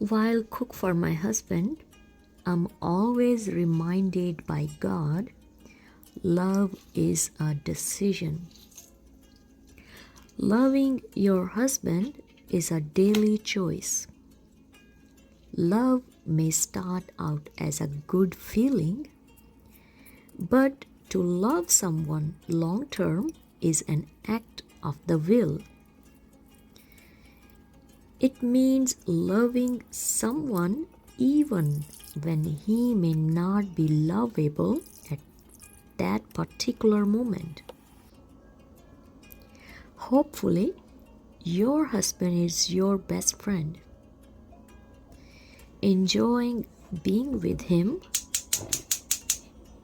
While cook for my husband, I'm always reminded by God, love is a decision. Loving your husband is a daily choice. Love may start out as a good feeling, but to love someone long term is an act of the will. It means loving someone even when he may not be lovable at that particular moment. Hopefully, your husband is your best friend. Enjoying being with him,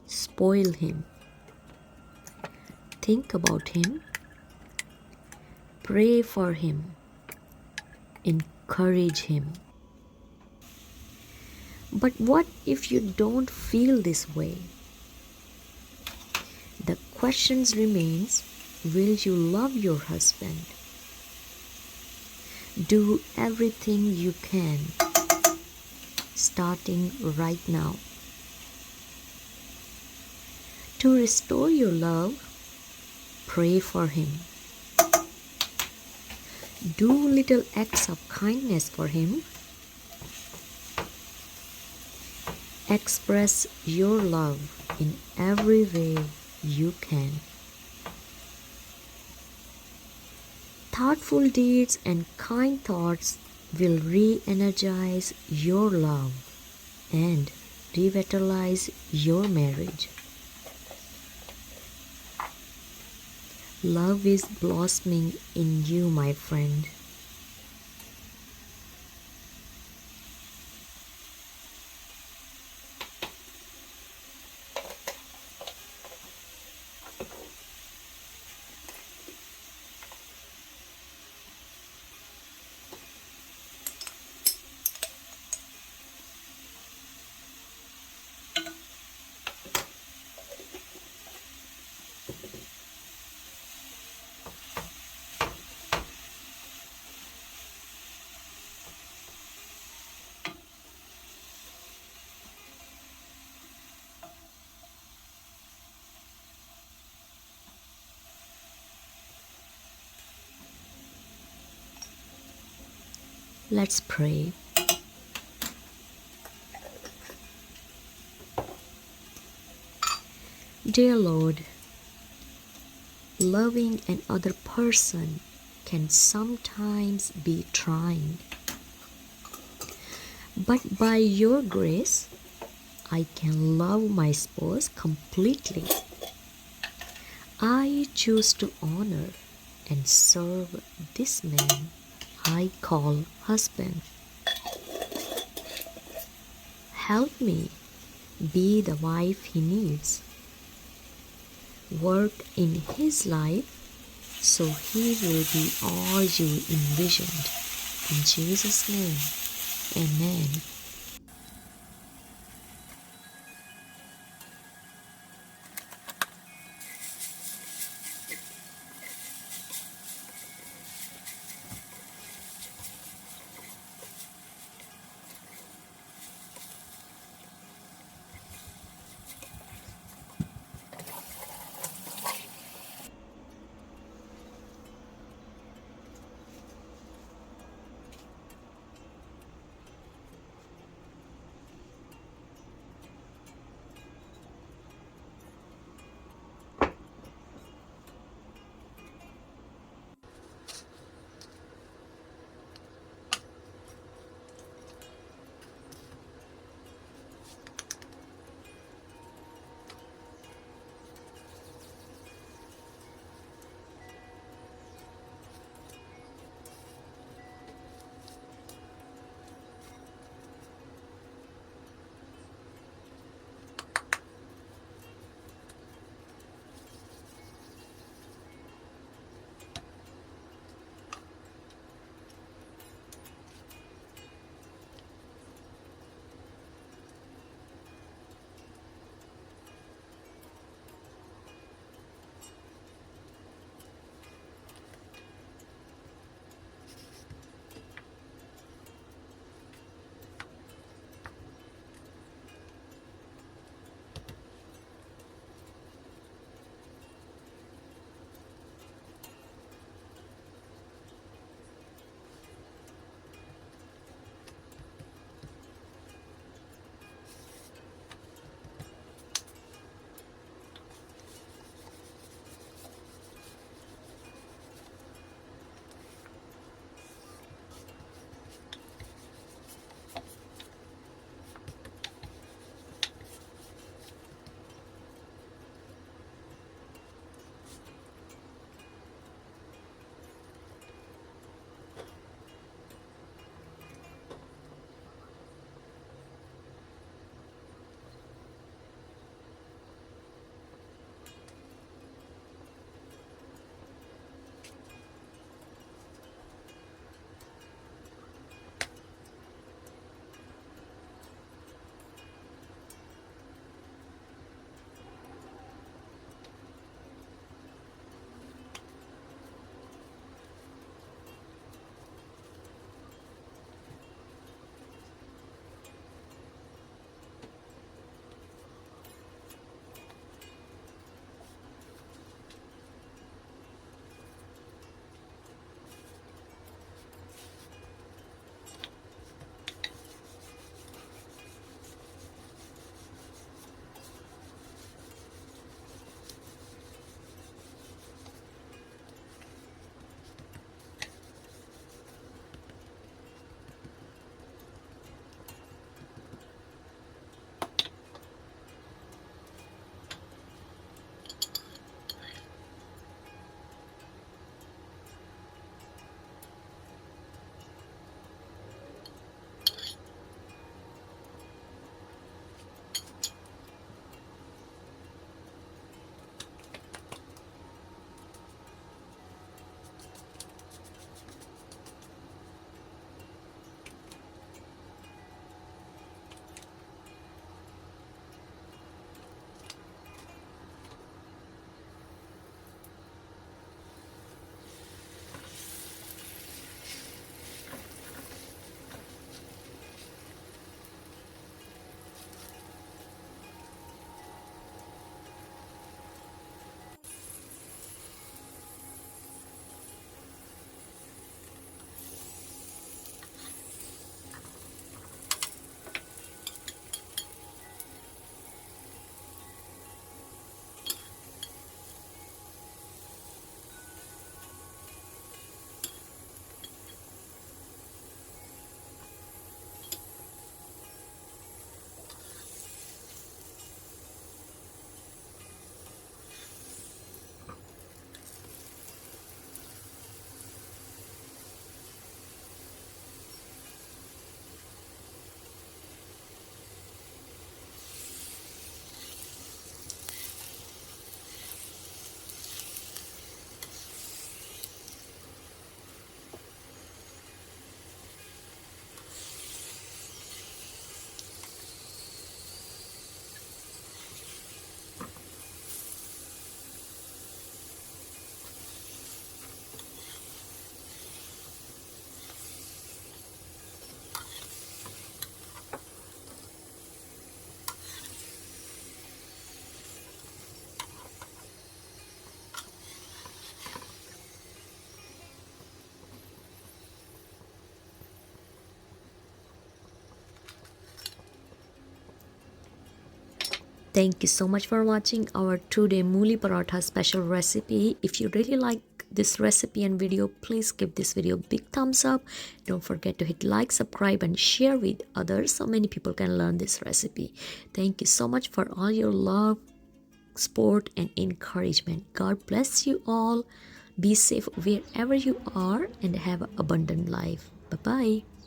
spoil him. Think about him, pray for him, encourage him. But what if you don't feel this way? The question remains, will you love your husband? Do everything you can, starting right now. To restore your love, pray for him. Do little acts of kindness for him. Express your love in every way you can. Thoughtful deeds and kind thoughts will re-energize your love and revitalize your marriage. Love is blossoming in you, my friend. Let's pray. Dear Lord, loving another person can sometimes be trying. But by your grace, I can love my spouse completely. I choose to honor and serve this man I call husband. Help me be the wife he needs. Work in his life so he will be all you envisioned. In Jesus' name, amen. Thank you so much for watching our today Mooli Paratha special recipe. If you really like this recipe and video, please give this video a big thumbs up. Don't forget to hit like, subscribe and share with others so many people can learn this recipe. Thank you so much for all your love, support and encouragement. God bless you all. Be safe wherever you are and have an abundant life. Bye bye.